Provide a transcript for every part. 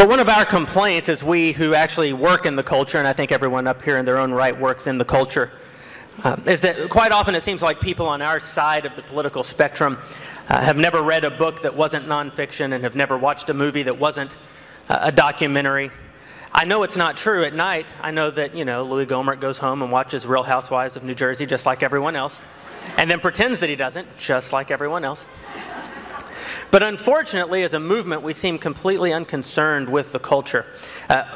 But one of our complaints is we who actually work in the culture, and I think everyone up here in their own right works in the culture, is that quite often it seems like people on our side of the political spectrum have never read a book that wasn't nonfiction and have never watched a movie that wasn't a documentary. I know it's not true at night. I know that, Louis Gohmert goes home and watches Real Housewives of New Jersey just like everyone else, and then pretends that he doesn't, just like everyone else. But unfortunately, as a movement, we seem completely unconcerned with the culture.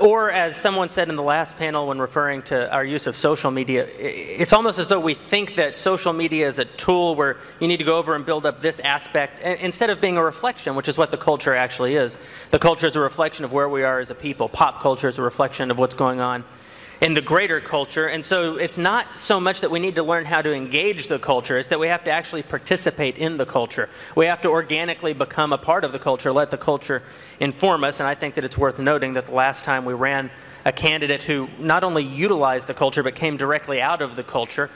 Or as someone said in the last panel when referring to our use of social media, it's almost as though we think that social media is a tool where you need to go over and build up this aspect, instead of being a reflection, which is what the culture actually is. The culture is a reflection of where we are as a people. Pop culture is a reflection of what's going on in the greater culture. And so it's not so much that we need to learn how to engage the culture, it's that we have to actually participate in the culture. We have to organically become a part of the culture, let the culture inform us. And I think that it's worth noting that the last time we ran a candidate who not only utilized the culture but came directly out of the culture,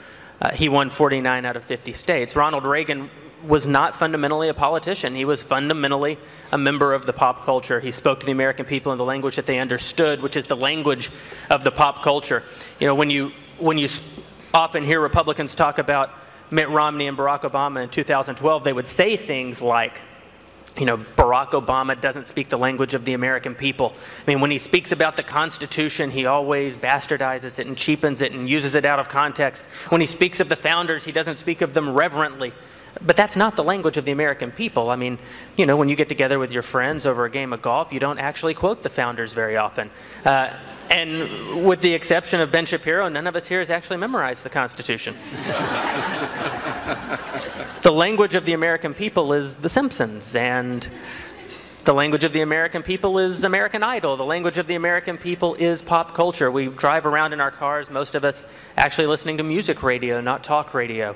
he won 49 out of 50 states. Ronald Reagan was not fundamentally a politician. He was fundamentally a member of the pop culture. He spoke to the American people in the language that they understood, which is the language of the pop culture. When you often hear Republicans talk about Mitt Romney and Barack Obama in 2012, they would say things like, Barack Obama doesn't speak the language of the American people. I mean, when he speaks about the Constitution, he always bastardizes it and cheapens it and uses it out of context. When he speaks of the founders, he doesn't speak of them reverently. But that's not the language of the American people. I mean, when you get together with your friends over a game of golf, you don't actually quote the founders very often. And with the exception of Ben Shapiro, none of us here has actually memorized the Constitution. The language of the American people is The Simpsons, and the language of the American people is American Idol. The language of the American people is pop culture. We drive around in our cars, most of us actually listening to music radio, not talk radio.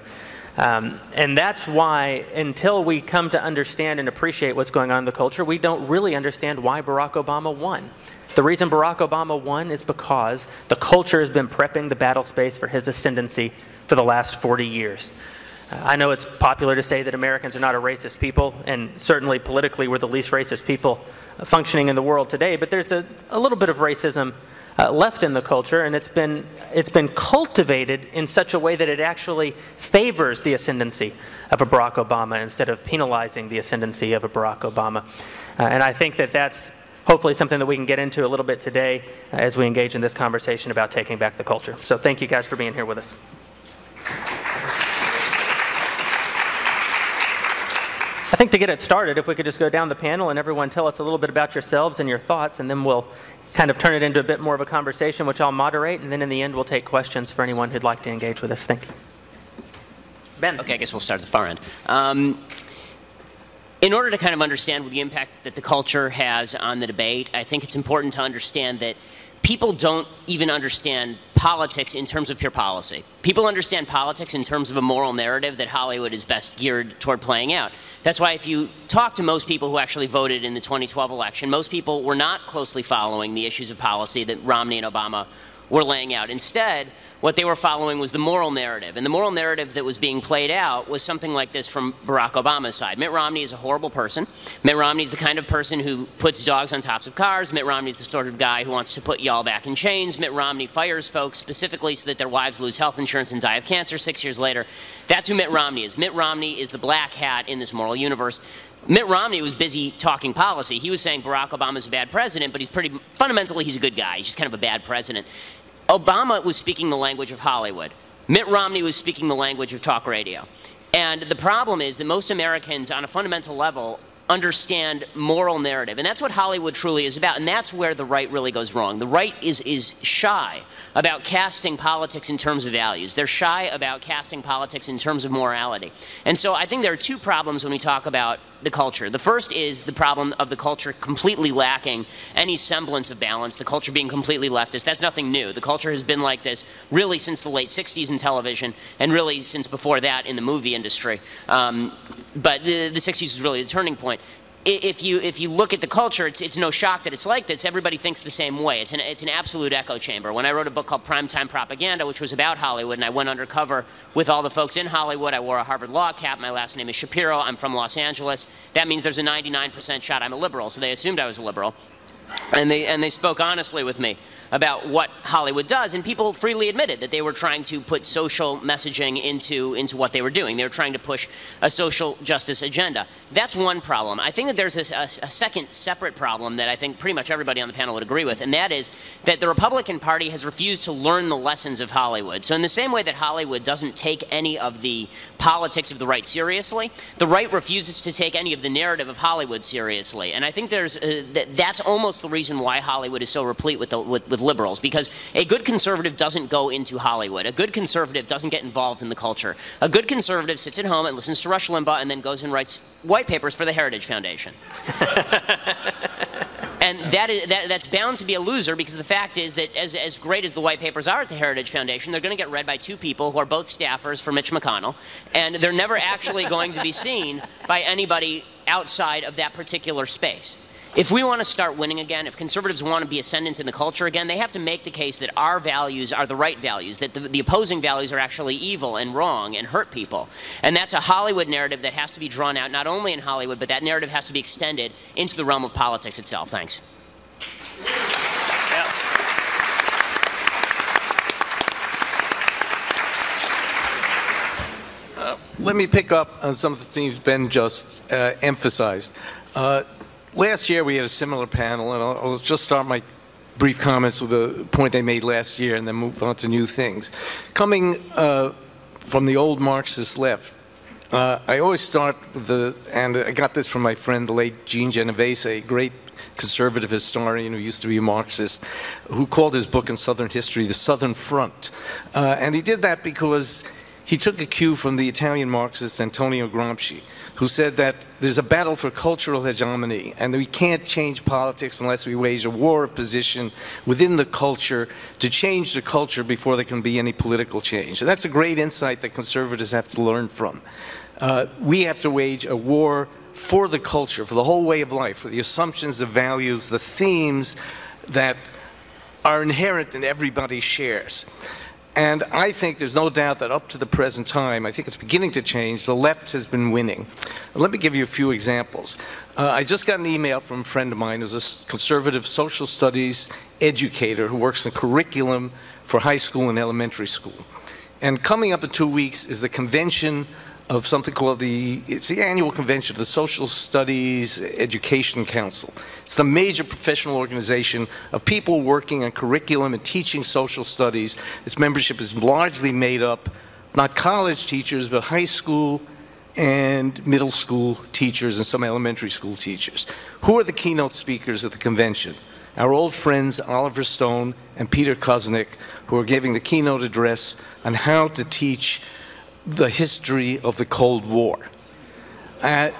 And that's why, until we come to understand and appreciate what's going on in the culture, we don't really understand why Barack Obama won. The reason Barack Obama won is because the culture has been prepping the battle space for his ascendancy for the last 40 years. I know it's popular to say that Americans are not a racist people, and certainly politically we're the least racist people functioning in the world today, but there's a little bit of racism left in the culture, and it's been cultivated in such a way that it actually favors the ascendancy of a Barack Obama instead of penalizing the ascendancy of a Barack Obama. And I think that that's hopefully something that we can get into a little bit today as we engage in this conversation about taking back the culture. So thank you guys for being here with us. I think to get it started, if we could just go down the panel and everyone tell us a little bit about yourselves and your thoughts, and then we'll kind of turn it into a bit more of a conversation, which I'll moderate, and then in the end we'll take questions for anyone who'd like to engage with us. Thank you. Ben. Okay, I guess we'll start at the far end. In order to kind of understand the impact that the culture has on the debate, I think it's important to understand that people don't even understand politics in terms of pure policy. People understand politics in terms of a moral narrative that Hollywood is best geared toward playing out. That's why if you talk to most people who actually voted in the 2012 election, most people were not closely following the issues of policy that Romney and Obama were laying out. Instead, what they were following was the moral narrative. And the moral narrative that was being played out was something like this from Barack Obama's side. Mitt Romney is a horrible person. Mitt Romney is the kind of person who puts dogs on tops of cars. Mitt Romney is the sort of guy who wants to put y'all back in chains. Mitt Romney fires folks specifically so that their wives lose health insurance and die of cancer 6 years later. That's who Mitt Romney is. Mitt Romney is the black hat in this moral universe. Mitt Romney was busy talking policy. He was saying Barack Obama's a bad president, but fundamentally he's a good guy. He's just kind of a bad president. Obama was speaking the language of Hollywood. Mitt Romney was speaking the language of talk radio. And the problem is that most Americans, on a fundamental level, understand moral narrative. And that's what Hollywood truly is about. And that's where the right really goes wrong. The right is shy about casting politics in terms of values. They're shy about casting politics in terms of morality. And so I think there are two problems when we talk about the culture. The first is the problem of the culture completely lacking any semblance of balance, the culture being completely leftist. That's nothing new. The culture has been like this really since the late 60s in television, and really since before that in the movie industry. But the 60s is really the turning point. If you look at the culture, it's no shock that it's like this. Everybody thinks the same way. It's an absolute echo chamber. When I wrote a book called Primetime Propaganda, which was about Hollywood, and I went undercover with all the folks in Hollywood, I wore a Harvard law cap. My last name is Shapiro. I'm from Los Angeles. That means there's a 99% shot I'm a liberal, so they assumed I was a liberal. And they spoke honestly with me about what Hollywood does, and people freely admitted that they were trying to put social messaging into what they were doing. They were trying to push a social justice agenda. That's one problem. I think that there's a second separate problem that I think pretty much everybody on the panel would agree with, and that is that the Republican Party has refused to learn the lessons of Hollywood. So in the same way that Hollywood doesn't take any of the politics of the right seriously, the right refuses to take any of the narrative of Hollywood seriously. And I think that's almost the reason why Hollywood is so replete with liberals, because a good conservative doesn't go into Hollywood. A good conservative doesn't get involved in the culture. A good conservative sits at home and listens to Rush Limbaugh and then goes and writes white papers for the Heritage Foundation. And that's bound to be a loser, because the fact is that as great as the white papers are at the Heritage Foundation, they're going to get read by two people who are both staffers for Mitch McConnell, and they're never actually going to be seen by anybody outside of that particular space. If we want to start winning again, if conservatives want to be ascendant in the culture again, they have to make the case that our values are the right values, that the opposing values are actually evil and wrong and hurt people. And that's a Hollywood narrative that has to be drawn out, not only in Hollywood, but that narrative has to be extended into the realm of politics itself. Thanks. Let me pick up on some of the themes Ben just emphasized. Last year we had a similar panel, and I'll just start my brief comments with a point they made last year and then move on to new things. Coming from the old Marxist left, I always start with and I got this from my friend, the late Gene Genovese, a great conservative historian who used to be a Marxist, who called his book in Southern history The Southern Front. And he did that because he took a cue from the Italian Marxist Antonio Gramsci, who said that there's a battle for cultural hegemony, and that we can't change politics unless we wage a war of position within the culture to change the culture before there can be any political change. And that's a great insight that conservatives have to learn from. We have to wage a war for the culture, for the whole way of life, for the assumptions, the values, the themes that are inherent in everybody shares. And I think there's no doubt that up to the present time, I think it's beginning to change, the left has been winning. Let me give you a few examples. I just got an email from a friend of mine who's a conservative social studies educator who works in curriculum for high school and elementary school. And coming up in 2 weeks is the convention of something called it's the annual convention of the Social Studies Education Council. It's the major professional organization of people working on curriculum and teaching social studies. Its membership is largely made up, not college teachers, but high school and middle school teachers and some elementary school teachers. Who are the keynote speakers at the convention? Our old friends Oliver Stone and Peter Kuznick, who are giving the keynote address on how to teach the history of the Cold War. They're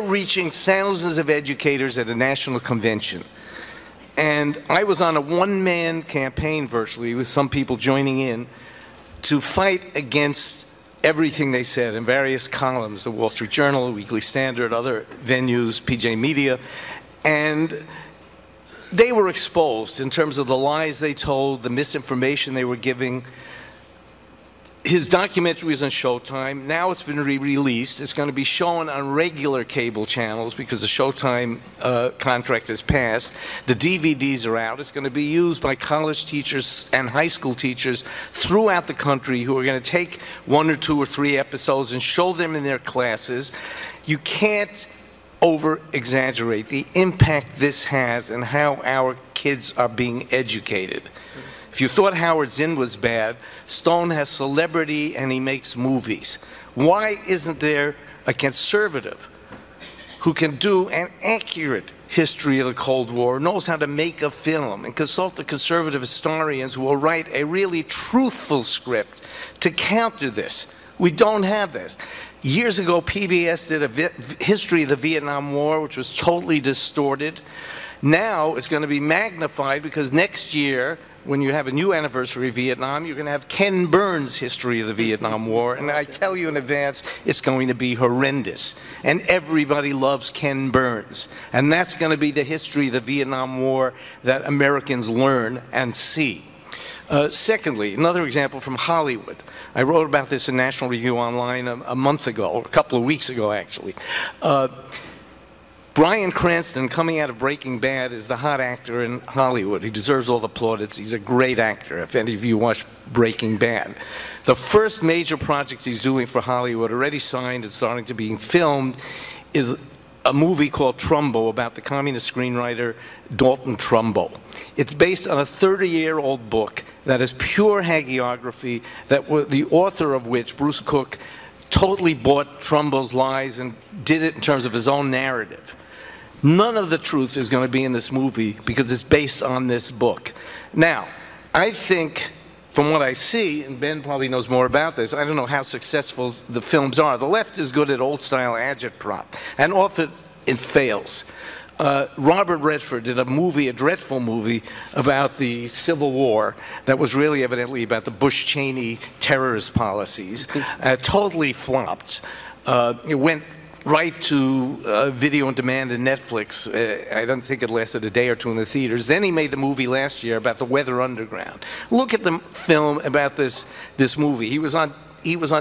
reaching thousands of educators at a national convention. And I was on a one-man campaign virtually with some people joining in to fight against everything they said in various columns, the Wall Street Journal, Weekly Standard, other venues, PJ Media. And they were exposed in terms of the lies they told, the misinformation they were giving. His documentary was on Showtime. Now it's been re-released. It's going to be shown on regular cable channels because the Showtime contract has passed. The DVDs are out. It's going to be used by college teachers and high school teachers throughout the country who are going to take 1 or 2 or 3 episodes and show them in their classes. You can't over-exaggerate the impact this has and how our kids are being educated. If you thought Howard Zinn was bad, Stone has celebrity and he makes movies. Why isn't there a conservative who can do an accurate history of the Cold War, knows how to make a film, and consult the conservative historians who will write a really truthful script to counter this? We don't have this. Years ago, PBS did a history of the Vietnam War, which was totally distorted. Now it's going to be magnified because next year, when you have a new anniversary of Vietnam, you're going to have Ken Burns' history of the Vietnam War. And I tell you in advance, it's going to be horrendous. And everybody loves Ken Burns. And that's going to be the history of the Vietnam War that Americans learn and see. Secondly, another example from Hollywood. I wrote about this in National Review Online a month ago, or a couple of weeks ago, actually. Bryan Cranston, coming out of Breaking Bad, is the hot actor in Hollywood. He deserves all the plaudits. He's a great actor, if any of you watch Breaking Bad. The first major project he's doing for Hollywood, already signed and starting to be filmed, is a movie called Trumbo about the communist screenwriter Dalton Trumbo. It's based on a 30-year-old book that is pure hagiography, the author of which, Bruce Cook, totally bought Trumbo's lies and did it in terms of his own narrative. None of the truth is going to be in this movie because it's based on this book. Now, I think, from what I see, and Ben probably knows more about this, I don't know how successful the films are. The left is good at old-style agitprop, and often it fails. Robert Redford did a movie, a dreadful movie, about the Civil War that was really evidently about the Bush-Cheney terrorist policies. Totally flopped. It went right to video on demand and Netflix. I don't think it lasted a day or two in the theaters. Then he made the movie last year about the Weather Underground. Look at the film about this movie. He was on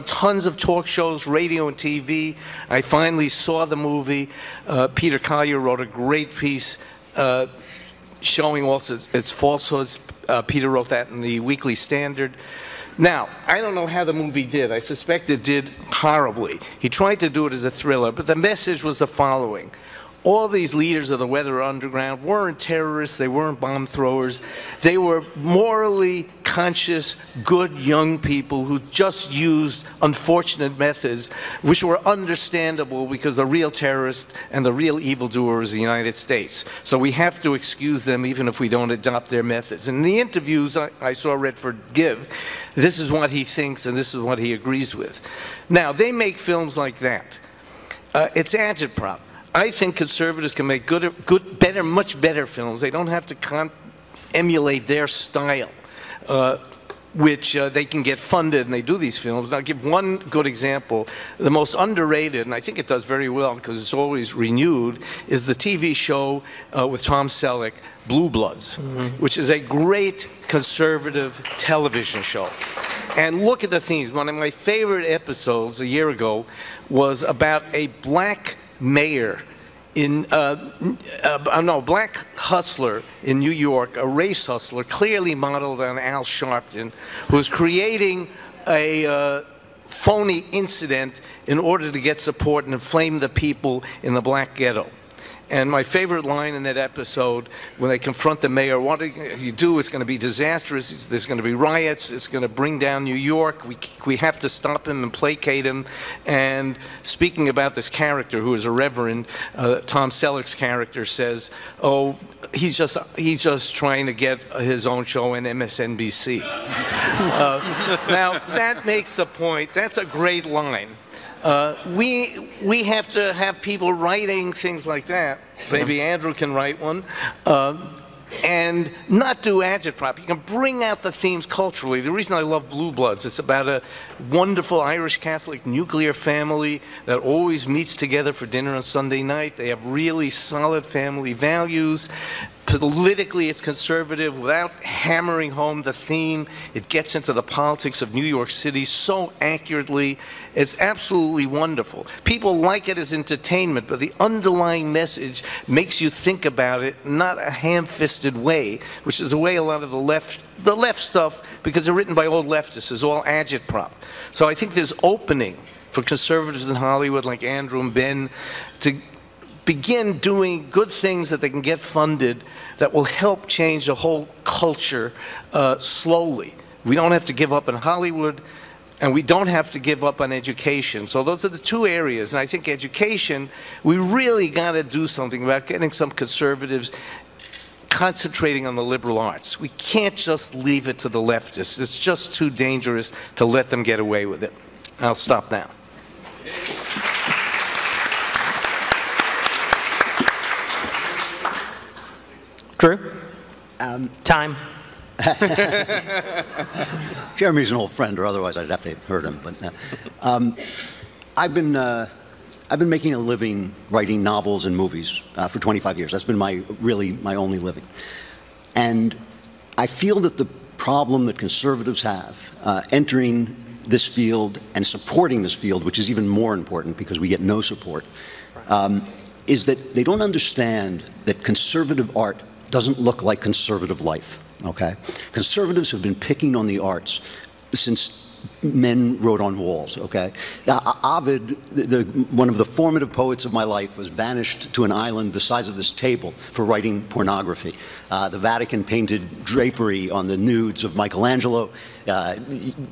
tons of talk shows, radio and TV. I finally saw the movie. Peter Collier wrote a great piece showing also its falsehoods. Peter wrote that in the Weekly Standard. Now, I don't know how the movie did. I suspect it did horribly. He tried to do it as a thriller, but the message was the following. All these leaders of the Weather Underground weren't terrorists, they weren't bomb throwers. They were morally conscious, good young people who just used unfortunate methods, which were understandable because the real terrorist and the real evildoer is the United States. So we have to excuse them even if we don't adopt their methods. And in the interviews I saw Redford give, this is what he thinks and this is what he agrees with. Now, they make films like that. It's agitprop. I think conservatives can make much better films. They don't have to emulate their style, which they can get funded and they do these films. And I'll give one good example. The most underrated, and I think it does very well because it's always renewed, is the TV show with Tom Selleck, Blue Bloods, which is a great conservative television show. And look at the themes. One of my favorite episodes a year ago was about a black mayor black hustler in New York, a race hustler, clearly modeled on Al Sharpton, who was creating a phony incident in order to get support and inflame the people in the black ghetto. And my favorite line in that episode, when they confront the mayor, what you do is going to be disastrous, there's going to be riots, it's going to bring down New York, we have to stop him and placate him. And speaking about this character, who is a reverend, Tom Selleck's character says, oh, he's just trying to get his own show on MSNBC. Now, that makes the point. That's a great line. We have to have people writing things like that. Maybe Andrew can write one. And not do agitprop. You can bring out the themes culturally. The reason I love Blue Bloods, it's about a wonderful Irish Catholic nuclear family that always meets together for dinner on Sunday night. They have really solid family values. Politically, it's conservative without hammering home the theme. It gets into the politics of New York City so accurately. It's absolutely wonderful. People like it as entertainment, but the underlying message makes you think about it, not a ham-fisted way, which is the way a lot of the left stuff, because they're written by old leftists, is all agitprop. So I think there's opening for conservatives in Hollywood like Andrew and Ben to begin doing good things that they can get funded that will help change the whole culture slowly. We don't have to give up on Hollywood, and we don't have to give up on education. So those are the two areas. And I think education, we really got to do something about getting some conservatives concentrating on the liberal arts. We can't just leave it to the leftists. It's just too dangerous to let them get away with it. I'll stop now. Drew? Time. Jeremy's an old friend, or otherwise I'd have to have heard him. But I've been making a living writing novels and movies for 25 years. That's been really my only living. And I feel that the problem that conservatives have entering this field and supporting this field, which is even more important because we get no support, is that they don't understand that conservative art doesn't look like conservative life, okay? Conservatives have been picking on the arts since men wrote on walls, okay? Ovid, one of the formative poets of my life, was banished to an island the size of this table for writing pornography. The Vatican painted drapery on the nudes of Michelangelo.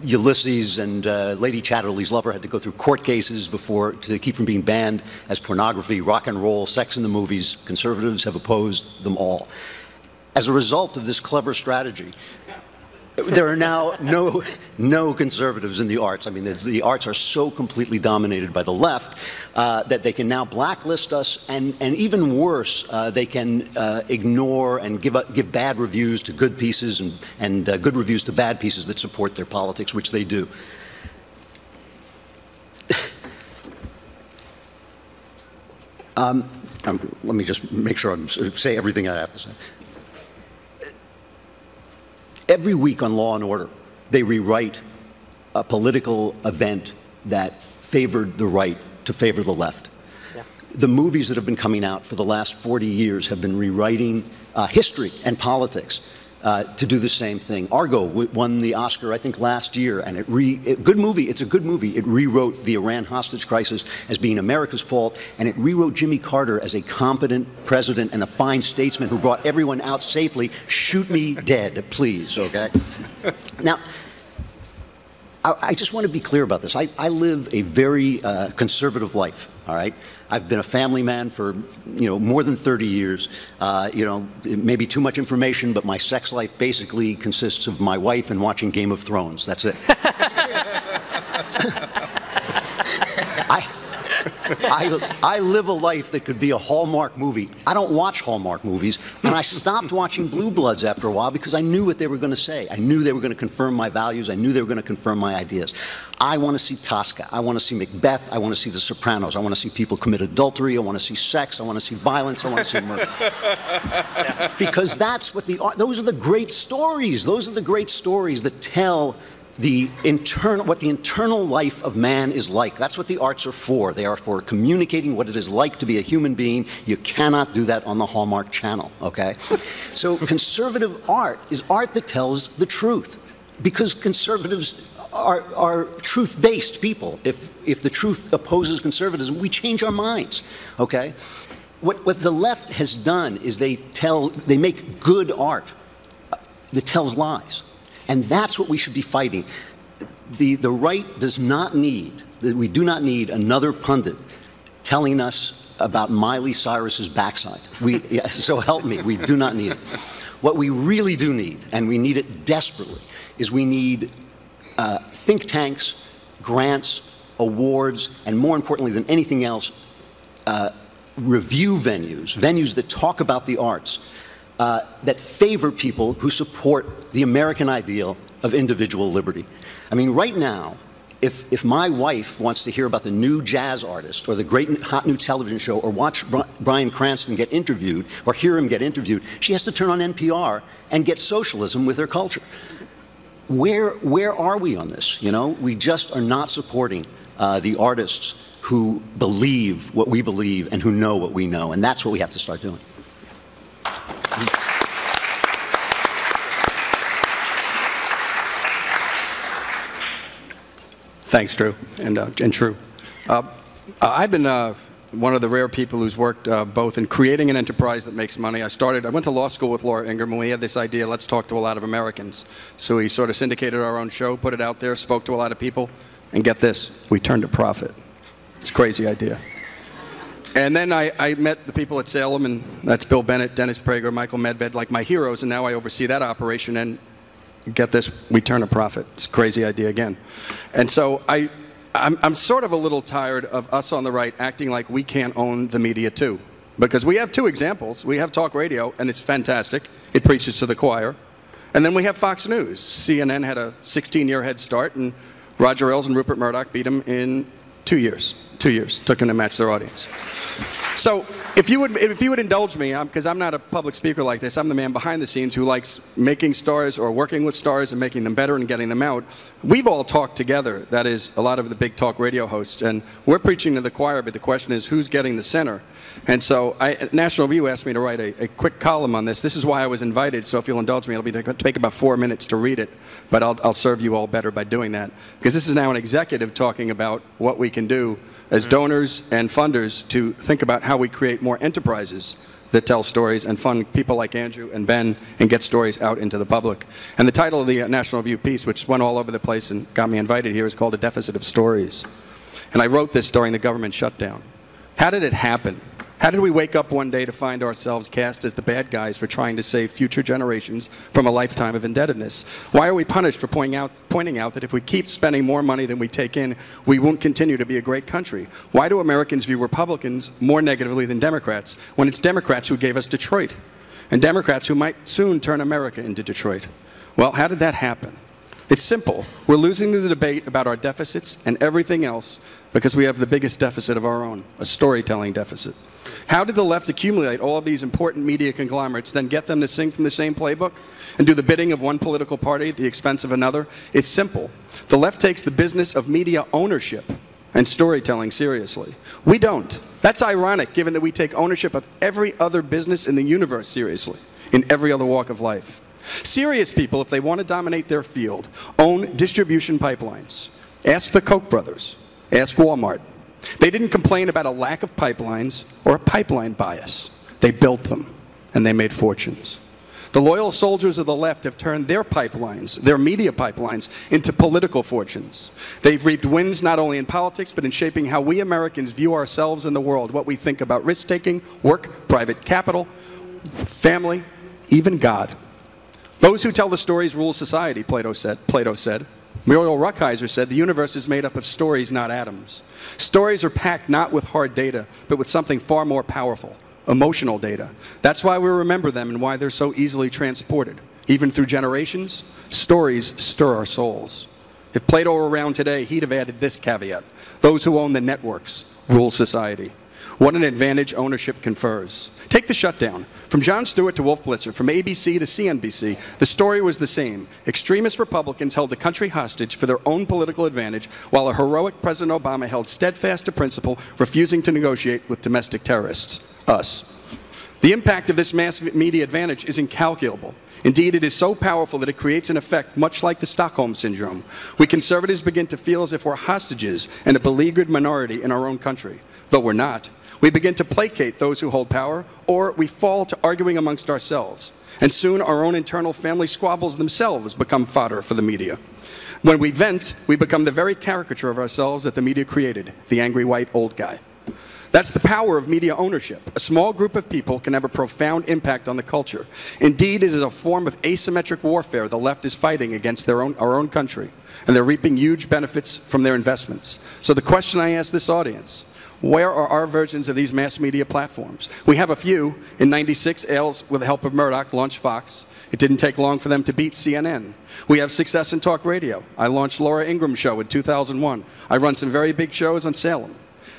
Ulysses and Lady Chatterley's lover had to go through court cases to keep from being banned as pornography, rock and roll, sex in the movies. Conservatives have opposed them all. As a result of this clever strategy, there are now no conservatives in the arts. I mean, the arts are so completely dominated by the left that they can now blacklist us, and even worse, they can ignore and give bad reviews to good pieces and good reviews to bad pieces that support their politics, which they do. Let me just make sure I say everything I have to say. Every week on Law & Order, they rewrite a political event that favored the right to favor the left. Yeah. The movies that have been coming out for the last 40 years have been rewriting history and politics to do the same thing. Argo won the Oscar, I think, last year, and good movie. It's a good movie. It rewrote the Iran hostage crisis as being America's fault, and it rewrote Jimmy Carter as a competent president and a fine statesman who brought everyone out safely. Shoot me dead, please, okay? Now, I just want to be clear about this. I live a very conservative life, all right? I've been a family man for, more than 30 years. It may be too much information, but my sex life basically consists of my wife and watching Game of Thrones. That's it. I live a life that could be a Hallmark movie. I don't watch Hallmark movies, and I stopped watching Blue Bloods after a while because I knew what they were going to say. I knew they were going to confirm my values. I knew they were going to confirm my ideas. I want to see Tosca. I want to see Macbeth. I want to see The Sopranos. I want to see people commit adultery. I want to see sex. I want to see violence. I want to see murder. Because that's what those are the great stories. Those are the great stories that tell what the internal life of man is like. That's what the arts are for. They are for communicating what it is like to be a human being. You cannot do that on the Hallmark Channel, okay? So conservative art is art that tells the truth, because conservatives are truth-based people. If the truth opposes conservatism, we change our minds, okay? What the left has done is they make good art that tells lies. And that's what we should be fighting. The right does not need, we do not need another pundit telling us about Miley Cyrus's backside. So help me, we do not need it. What we really do need, and we need it desperately, is we need think tanks, grants, awards, and more importantly than anything else, review venues that talk about the arts, that favor people who support the American ideal of individual liberty. I mean, right now, if my wife wants to hear about the new jazz artist or the great hot new television show or watch Bryan Cranston get interviewed or hear him get interviewed, she has to turn on NPR and get socialism with her culture. Where are we on this? We just are not supporting the artists who believe what we believe and who know what we know, and that's what we have to start doing. Thanks, Drew, and True. I've been one of the rare people who's worked both in creating an enterprise that makes money. I went to law school with Laura Ingraham, and we had this idea, let's talk to a lot of Americans. So we sort of syndicated our own show, put it out there, spoke to a lot of people, and get this, we turned a profit. It's a crazy idea. And then I met the people at Salem, and that's Bill Bennett, Dennis Prager, Michael Medved, like my heroes, and now I oversee that operation, and get this, we turn a profit. It's a crazy idea again. And so I'm sort of a little tired of us on the right acting like we can't own the media too. Because we have two examples. We have talk radio, and it's fantastic. It preaches to the choir. And then we have Fox News. CNN had a 16-year head start, and Roger Ailes and Rupert Murdoch beat them in 2 years. 2 years. Took them to match their audience. So if you would indulge me, because I'm not a public speaker like this, I'm the man behind the scenes who likes making stars or working with stars and making them better and getting them out. We've all talked together, that is, a lot of the big talk radio hosts, and we're preaching to the choir, but the question is who's getting the center? And so National Review asked me to write a quick column on this. This is why I was invited, so if you'll indulge me, it'll take about 4 minutes to read it, but I'll serve you all better by doing that. Because this is now an executive talking about what we can do as donors and funders to think about how we create more enterprises that tell stories and fund people like Andrew and Ben and get stories out into the public. And the title of the National Review piece, which went all over the place and got me invited here, is called A Deficit of Stories. And I wrote this during the government shutdown. How did it happen? How did we wake up one day to find ourselves cast as the bad guys for trying to save future generations from a lifetime of indebtedness? Why are we punished for pointing out that if we keep spending more money than we take in, we won't continue to be a great country? Why do Americans view Republicans more negatively than Democrats when it's Democrats who gave us Detroit and Democrats who might soon turn America into Detroit? Well, how did that happen? It's simple. We're losing the debate about our deficits and everything else because we have the biggest deficit of our own, a storytelling deficit. How did the left accumulate all of these important media conglomerates, then get them to sing from the same playbook and do the bidding of one political party at the expense of another? It's simple. The left takes the business of media ownership and storytelling seriously. We don't. That's ironic, given that we take ownership of every other business in the universe seriously, in every other walk of life. Serious people, if they want to dominate their field, own distribution pipelines. Ask the Koch brothers. Ask Walmart. They didn't complain about a lack of pipelines or a pipeline bias. They built them, and they made fortunes. The loyal soldiers of the left have turned their pipelines, their media pipelines, into political fortunes. They've reaped wins not only in politics, but in shaping how we Americans view ourselves in the world, what we think about risk-taking, work, private capital, family, even God. Those who tell the stories rule society, Plato said. Muriel Rukeyser said, the universe is made up of stories, not atoms. Stories are packed not with hard data, but with something far more powerful, emotional data. That's why we remember them and why they're so easily transported. Even through generations, stories stir our souls. If Plato were around today, he'd have added this caveat. Those who own the networks rule society. What an advantage ownership confers. Take the shutdown. From Jon Stewart to Wolf Blitzer, from ABC to CNBC, the story was the same. Extremist Republicans held the country hostage for their own political advantage, while a heroic President Obama held steadfast to principle, refusing to negotiate with domestic terrorists, us. The impact of this mass media advantage is incalculable. Indeed, it is so powerful that it creates an effect much like the Stockholm Syndrome. We conservatives begin to feel as if we're hostages and a beleaguered minority in our own country, though we're not. We begin to placate those who hold power, or we fall to arguing amongst ourselves. And soon our own internal family squabbles themselves become fodder for the media. When we vent, we become the very caricature of ourselves that the media created, the angry white old guy. That's the power of media ownership. A small group of people can have a profound impact on the culture. Indeed, it is a form of asymmetric warfare the left is fighting against our own country, and they're reaping huge benefits from their investments. So the question I ask this audience, where are our versions of these mass media platforms? We have a few. In '96, Ailes, with the help of Murdoch, launched Fox. It didn't take long for them to beat CNN. We have success in talk radio. I launched Laura Ingram's show in 2001. I run some very big shows on Salem.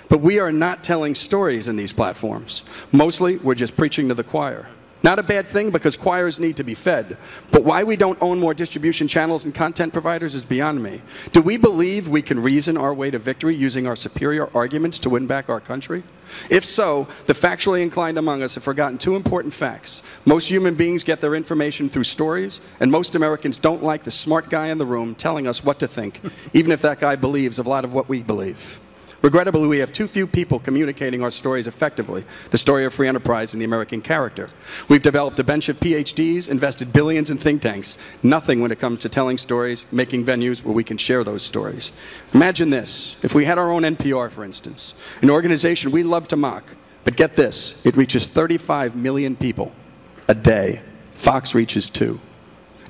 But we are not telling stories in these platforms. Mostly, we're just preaching to the choir. Not a bad thing, because choirs need to be fed. But why we don't own more distribution channels and content providers is beyond me. Do we believe we can reason our way to victory using our superior arguments to win back our country? If so, the factually inclined among us have forgotten two important facts. Most human beings get their information through stories, and most Americans don't like the smart guy in the room telling us what to think, even if that guy believes a lot of what we believe. Regrettably, we have too few people communicating our stories effectively, the story of free enterprise and the American character. We've developed a bench of PhDs, invested billions in think tanks, nothing when it comes to telling stories, making venues where we can share those stories. Imagine this, if we had our own NPR, for instance, an organization we love to mock, but get this, it reaches 35 million people a day. Fox reaches 2.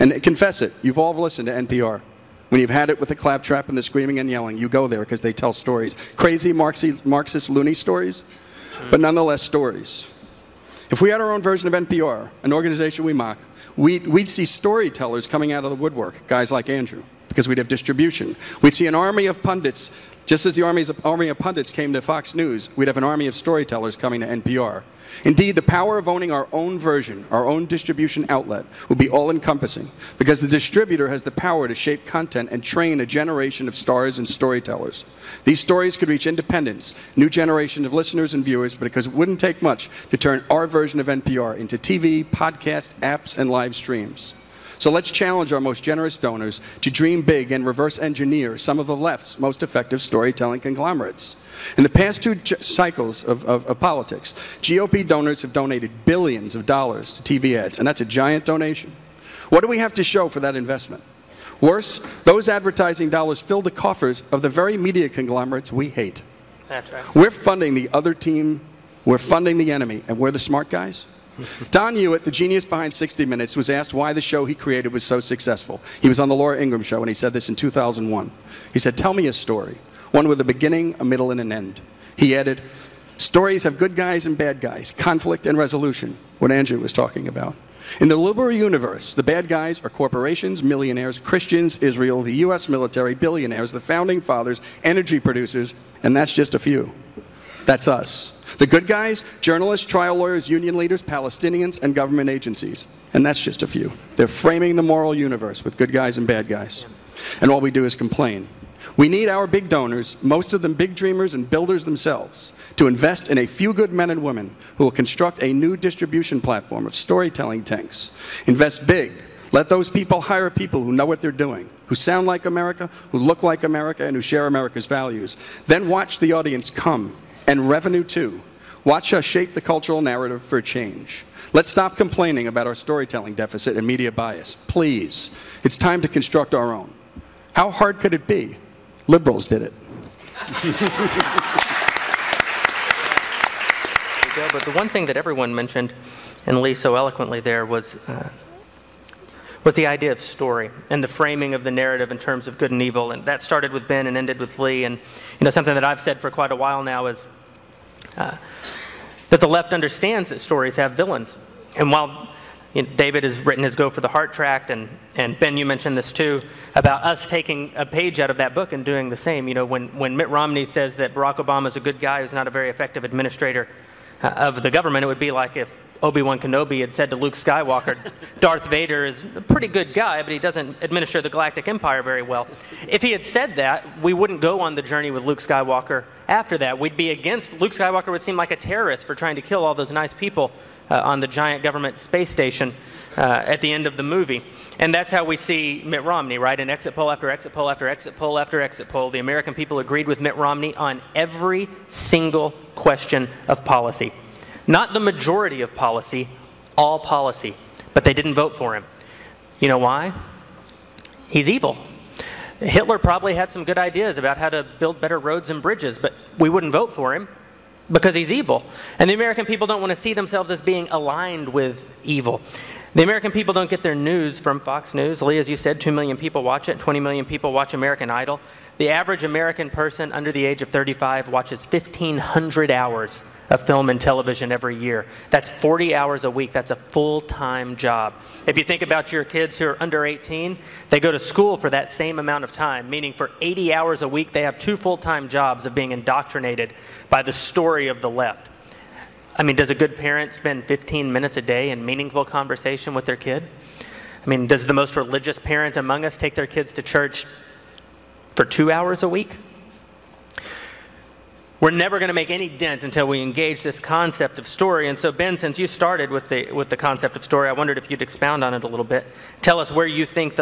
And confess it, you've all listened to NPR. When you've had it with the claptrap and the screaming and yelling, you go there because they tell stories. Crazy Marxist loony stories, but nonetheless stories. If we had our own version of NPR, an organization we mock, we'd see storytellers coming out of the woodwork, guys like Andrew, because we'd have distribution. We'd see an army of pundits, just as the army of pundits came to Fox News, we'd have an army of storytellers coming to NPR. Indeed, the power of owning our own version, our own distribution outlet, will be all-encompassing, because the distributor has the power to shape content and train a generation of stars and storytellers. These stories could reach independents, new generation of listeners and viewers, because it wouldn't take much to turn our version of NPR into TV, podcast, apps, and live streams. So let's challenge our most generous donors to dream big and reverse engineer some of the left's most effective storytelling conglomerates. In the past two cycles of politics, GOP donors have donated billions of dollars to TV ads, and that's a giant donation. What do we have to show for that investment? Worse, those advertising dollars fill the coffers of the very media conglomerates we hate. That's right. We're funding the other team, we're funding the enemy, and we're the smart guys? Don Hewitt, the genius behind 60 Minutes, was asked why the show he created was so successful. He was on the Laura Ingraham show, and he said this in 2001. He said, "Tell me a story, one with a beginning, a middle, and an end." He added, "Stories have good guys and bad guys, conflict and resolution," what Andrew was talking about. In the liberal universe, the bad guys are corporations, millionaires, Christians, Israel, the U.S. military, billionaires, the founding fathers, energy producers, and that's just a few. That's us. The good guys, journalists, trial lawyers, union leaders, Palestinians, and government agencies. And that's just a few. They're framing the moral universe with good guys and bad guys. And all we do is complain. We need our big donors, most of them big dreamers and builders themselves, to invest in a few good men and women who will construct a new distribution platform of storytelling tanks. Invest big. Let those people hire people who know what they're doing, who sound like America, who look like America, and who share America's values. Then watch the audience come. And revenue, too. Watch us shape the cultural narrative for change. Let's stop complaining about our storytelling deficit and media bias. Please. It's time to construct our own. How hard could it be? Liberals did it. But the one thing that everyone mentioned, and Lee so eloquently there, was the idea of story and the framing of the narrative in terms of good and evil. And that started with Ben and ended with Lee. And something that I've said for quite a while now is that the left understands that stories have villains. And while David has written his Go for the Heart tract, and Ben, you mentioned this too, about us taking a page out of that book and doing the same. When Mitt Romney says that Barack Obama is a good guy who's not a very effective administrator of the government, it would be like if Obi-Wan Kenobi had said to Luke Skywalker, Darth Vader is a pretty good guy, but he doesn't administer the Galactic Empire very well. If he had said that, we wouldn't go on the journey with Luke Skywalker after that. We'd be against, Luke Skywalker would seem like a terrorist for trying to kill all those nice people on the giant government space station at the end of the movie. And that's how we see Mitt Romney, right? In exit poll after exit poll after exit poll after exit poll, the American people agreed with Mitt Romney on every single question of policy. Not the majority of policy, all policy. But they didn't vote for him. You know why? He's evil. Hitler probably had some good ideas about how to build better roads and bridges, but we wouldn't vote for him because he's evil. And the American people don't want to see themselves as being aligned with evil. The American people don't get their news from Fox News. Lee, as you said, 2 million people watch it, 20 million people watch American Idol. The average American person under the age of 35 watches 1,500 hours of film and television every year. That's 40 hours a week. That's a full-time job. If you think about your kids who are under 18, they go to school for that same amount of time, meaning for 80 hours a week, they have 2 full-time jobs of being indoctrinated by the story of the left. I mean, does a good parent spend 15 minutes a day in meaningful conversation with their kid? I mean, does the most religious parent among us take their kids to church for 2 hours a week? We're never going to make any dent until we engage this concept of story. And so, Ben, since you started with the concept of story, I wondered if you'd expound on it a little bit. Tell us where you think